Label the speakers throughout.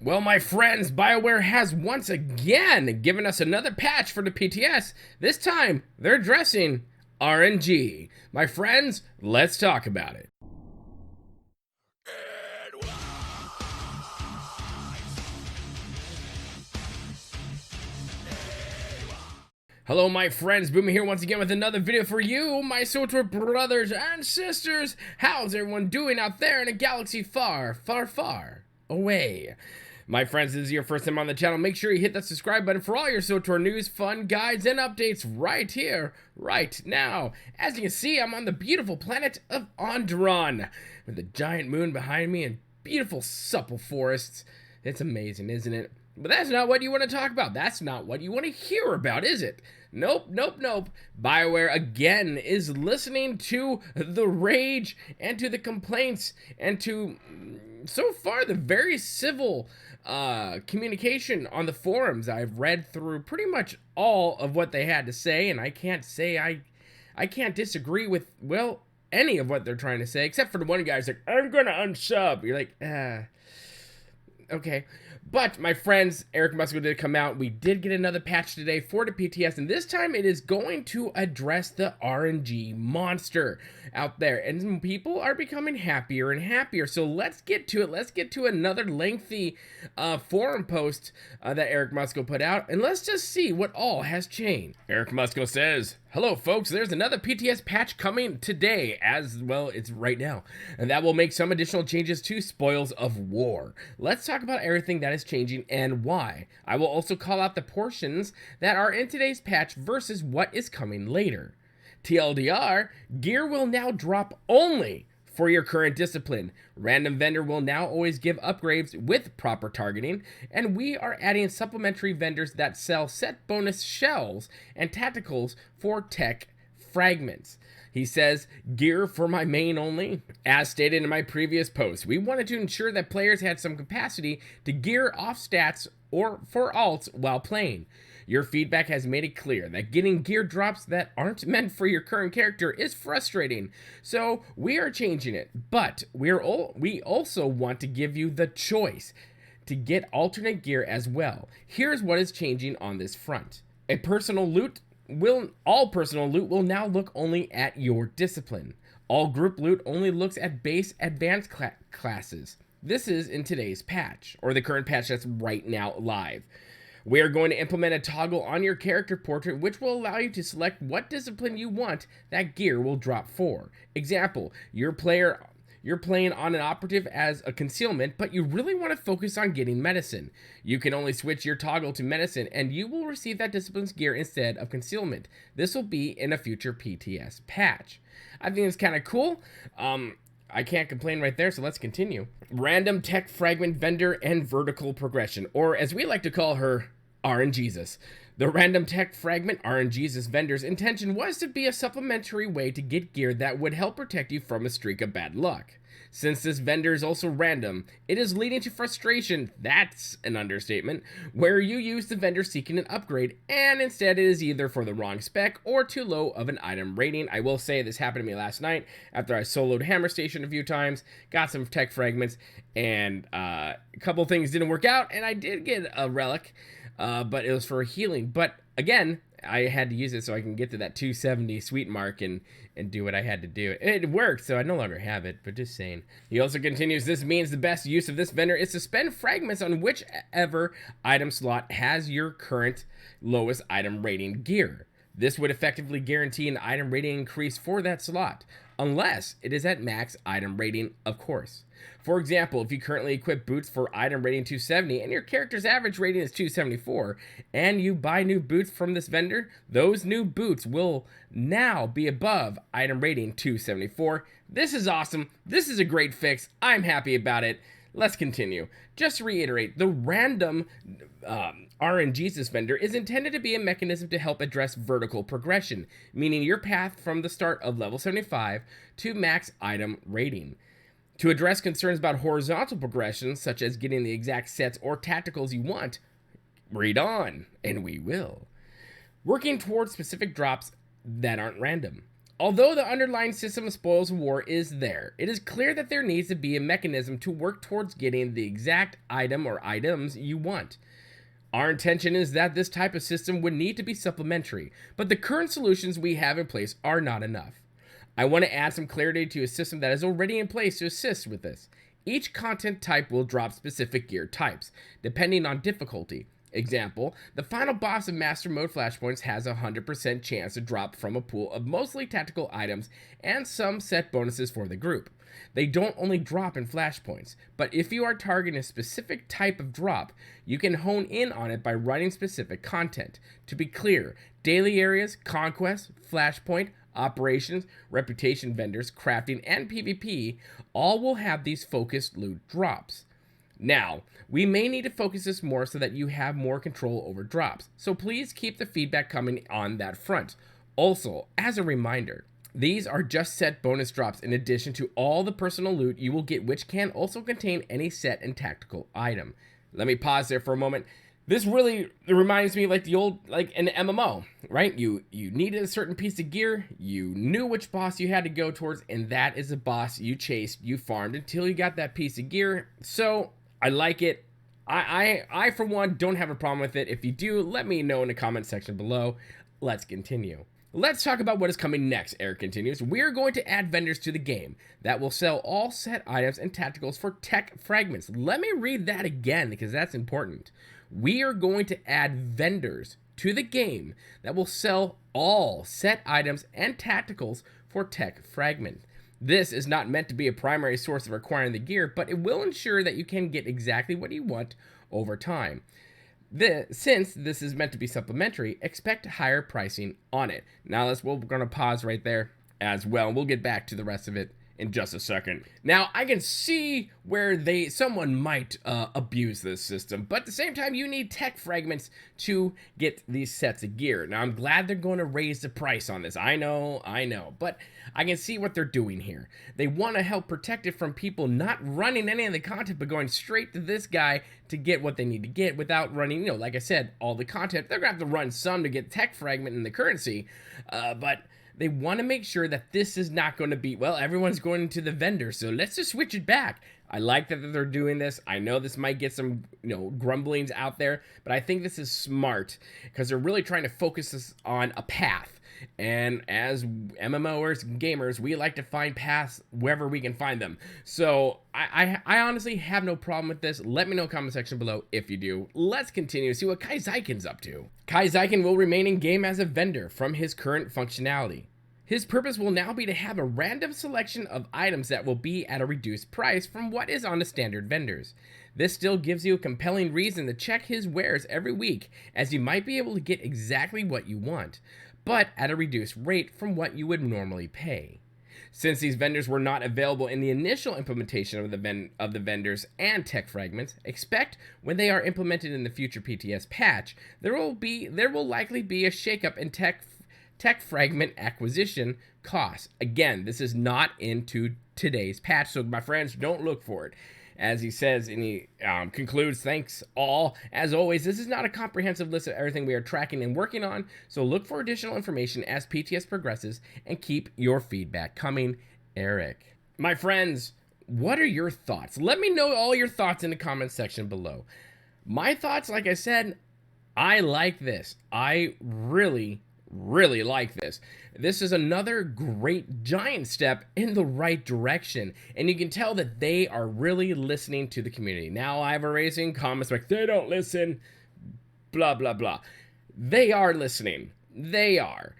Speaker 1: Well, my friends, BioWare has once again given us another patch for the PTS. This time, they're addressing RNG. My friends, let's talk about it. Hello, my friends, Boomy here once again with another video for you, my SWTOR brothers and sisters. How's everyone doing out there in a galaxy far, far, far away? My friends, this is your first time on the channel. Make sure you hit that subscribe button for all your SWTOR news, fun, guides, and updates right here, right now. As you can see, I'm on the beautiful planet of Onderon, with the giant moon behind me and beautiful supple forests. It's amazing, isn't it? But that's not what you want to talk about. That's not what you want to hear about, is it? Nope, nope, nope. BioWare again is listening to the rage and to the complaints and to, so far, the very civil communication on the forums. I've read through pretty much all of what they had to say, and I can't say I can't disagree with, well, any of what they're trying to say, except for the one guy's like, I'm gonna unsub. You're like, okay. But, my friends, Eric Musco did come out. We did get another patch today for the PTS, and this time it is going to address the RNG monster out there. And people are becoming happier and happier, so let's get to it. Let's get to another lengthy forum post that Eric Musco put out, and let's just see what all has changed. Eric Musco says, hello, folks. There's another PTS patch coming today, as well, it's right now, and that will make some additional changes to Spoils of War. Let's talk about everything that is changing and why. I will also call out the portions that are in today's patch versus what is coming later. TLDR, gear will now drop only for your current discipline. Random vendor will now always give upgrades with proper targeting, and we are adding supplementary vendors that sell set bonus shells and tacticals for tech fragments. He says, gear for my main only. As stated in my previous post, we wanted to ensure that players had some capacity to gear off stats or for alts while playing. Your feedback has made it clear that getting gear drops that aren't meant for your current character is frustrating, so we are changing it. But we also want to give you the choice to get alternate gear as well. Here's what is changing on this front. All personal loot will now look only at your discipline. All group loot only looks at base advanced classes. This is in today's patch, or the current patch that's right now live. We are going to implement a toggle on your character portrait which will allow you to select what discipline you want that gear will drop for. Example, you're playing on an operative as a concealment, but you really want to focus on getting medicine. You can only switch your toggle to medicine, and you will receive that discipline's gear instead of concealment. This will be in a future PTS patch. I think it's kind of cool. I can't complain right there, so let's continue. Random tech fragment vendor and vertical progression, or as we like to call her, RNGesus. The random tech fragment RNGesus vendor's intention was to be a supplementary way to get gear that would help protect you from a streak of bad luck. Since this vendor is also random, it is leading to frustration, that's an understatement, where you use the vendor seeking an upgrade, and instead it is either for the wrong spec or too low of an item rating. I will say this happened to me last night after I soloed Hammer Station a few times, got some tech fragments, and a couple things didn't work out, and I did get a relic, but it was for healing. But again, I had to use it so I can get to that 270 sweet mark and do what I had to do. It worked, so I no longer have it, but just saying. He also continues, this means the best use of this vendor is to spend fragments on whichever item slot has your current lowest item rating gear. This would effectively guarantee an item rating increase for that slot, unless it is at max item rating, of course. For example, if you currently equip boots for item rating 270 and your character's average rating is 274, and you buy new boots from this vendor, those new boots will now be above item rating 274. This is awesome. This is a great fix. I'm happy about it. Let's continue. Just to reiterate, the random RNGesus vendor is intended to be a mechanism to help address vertical progression, meaning your path from the start of level 75 to max item rating. To address concerns about horizontal progression, such as getting the exact sets or tacticals you want, read on, and we will. Working towards specific drops that aren't random. Although the underlying system of spoils of war is there, it is clear that there needs to be a mechanism to work towards getting the exact item or items you want. Our intention is that this type of system would need to be supplementary, but the current solutions we have in place are not enough. I want to add some clarity to a system that is already in place to assist with this. Each content type will drop specific gear types, depending on difficulty. Example, the final boss of Master Mode Flashpoints has a 100% chance to drop from a pool of mostly tactical items and some set bonuses for the group. They don't only drop in Flashpoints, but if you are targeting a specific type of drop, you can hone in on it by running specific content. To be clear, daily areas, conquests, Flashpoint, operations, reputation vendors, crafting, and PvP all will have these focused loot drops. Now, we may need to focus this more so that you have more control over drops, so please keep the feedback coming on that front. Also, as a reminder, these are just set bonus drops in addition to all the personal loot you will get, which can also contain any set and tactical item. Let me pause there for a moment. This really reminds me like the old, like an MMO, right? You needed a certain piece of gear, you knew which boss you had to go towards, and that is the boss you chased, you farmed until you got that piece of gear. So I like it. I for one don't have a problem with it. If you do, let me know in the comment section below. Let's continue. Let's talk about what is coming next, Eric continues. We're going to add vendors to the game that will sell all set items and tacticals for tech fragments. Let me read that again because that's important. We are going to add vendors to the game that will sell all set items and tacticals for tech fragments. This is not meant to be a primary source of acquiring the gear, but it will ensure that you can get exactly what you want over time. Since this is meant to be supplementary, expect higher pricing on it. Now we're going to pause right there as well. We'll get back to the rest of it in just a second. Now, I can see where someone might abuse this system, but at the same time, you need tech fragments to get these sets of gear. Now, I'm glad they're going to raise the price on this. I know, but I can see what they're doing here. They want to help protect it from people not running any of the content, but going straight to this guy to get what they need to get without running, like I said, all the content. They're going to have to run some to get tech fragment in the currency, but they want to make sure that this is not going to be, well, everyone's going to the vendor, so let's just switch it back. I like that they're doing this. I know this might get some, grumblings out there, but I think this is smart because they're really trying to focus this on a path. And as MMOers and gamers, we like to find paths wherever we can find them. So I honestly have no problem with this. Let me know in the comment section below if you do. Let's continue to see what Kai Zykken's up to. Kai Zykken will remain in game as a vendor from his current functionality. His purpose will now be to have a random selection of items that will be at a reduced price from what is on the standard vendors. This still gives you a compelling reason to check his wares every week, as you might be able to get exactly what you want, but at a reduced rate from what you would normally pay. Since these vendors were not available in the initial implementation of the vendors and tech fragments, expect when they are implemented in the future PTS patch, there will likely be a shakeup in tech fragment acquisition costs. Again, this is not into today's patch, so my friends, don't look for it. As he says, and he concludes, thanks all. As always, this is not a comprehensive list of everything we are tracking and working on, so look for additional information as PTS progresses and keep your feedback coming, Eric. My friends, what are your thoughts? Let me know all your thoughts in the comment section below. My thoughts, like I said, I like this. I really like this. This is another great giant step in the right direction, and you can tell that they are really listening to the community. Now I've already seen comments like, they don't listen, blah blah blah. They are listening. They are.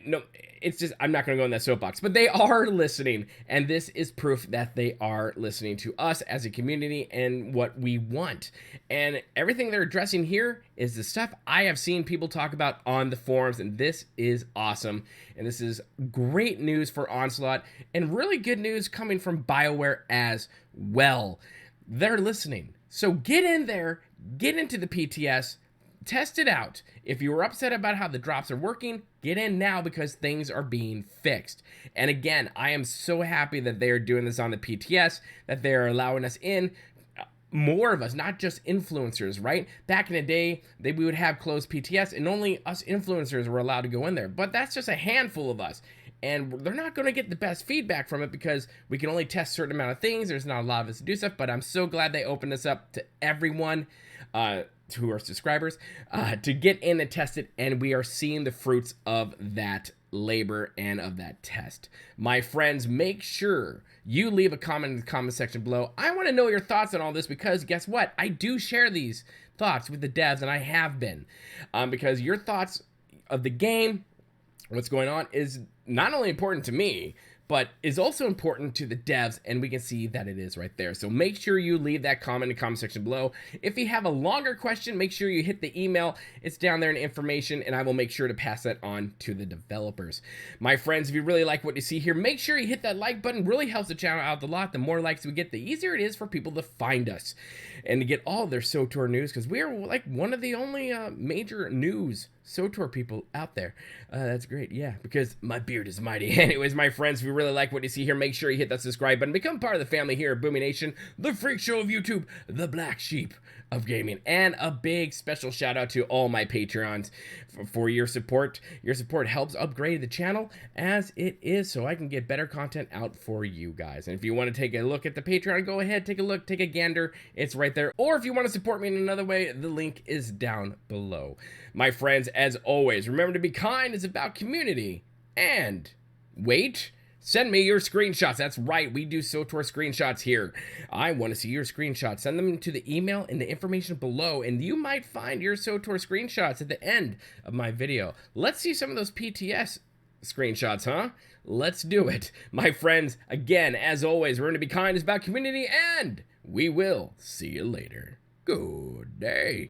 Speaker 1: No, it's just, I'm not going to go in that soapbox, but they are listening, and this is proof that they are listening to us as a community and what we want. And everything they're addressing here is the stuff I have seen people talk about on the forums, and this is awesome. And this is great news for Onslaught, and really good news coming from BioWare as well. They're listening. So get in there, get into the PTS, test it out. If you were upset about how the drops are working, get in now because things are being fixed. And again, I am so happy that they are doing this on the PTS, that they are allowing us in, more of us, not just influencers, right? Back in the day, we would have closed PTS and only us influencers were allowed to go in there. But that's just a handful of us. and they're not going to get the best feedback from it because we can only test a certain amount of things. There's not a lot of us to do stuff, but I'm so glad they opened this up to everyone who are subscribers to get in and test it, and we are seeing the fruits of that labor and of that test. My friends, make sure you leave a comment in the comment section below. I want to know your thoughts on all this because guess what? I do share these thoughts with the devs, and I have been because your thoughts of the game, what's going on, is not only important to me, but is also important to the devs, and we can see that it is right there. So make sure you leave that comment in the comment section below. If you have a longer question, make sure you hit the email. It's down there in information, and I will make sure to pass that on to the developers. My friends, if you really like what you see here, make sure you hit that like button. It really helps the channel out a lot. The more likes we get, the easier it is for people to find us and to get all their SWTOR news, because we are like one of the only major news SWTOR people out there. That's great, yeah, because my beard is mighty. Anyways, my friends, if you really like what you see here, make sure you hit that subscribe button. Become part of the family here at Boomy Nation, the freak show of YouTube, the black sheep of gaming. And a big special shout out to all my Patreons for your support. Your support helps upgrade the channel as it is, so I can get better content out for you guys. And if you want to take a look at the Patreon, go ahead, take a look, take a gander. It's right there. Or if you want to support me in another way, the link is down below. My friends, as always, remember to be kind. It's about community. And wait, send me your screenshots. That's right, we do SWTOR screenshots here. I want to see your screenshots. Send them to the email in the information below, and you might find your SWTOR screenshots at the end of my video. Let's see some of those PTS screenshots, huh? Let's do it. My friends, again, as always, remember to be kind. It's about community, and we will see you later. Good day.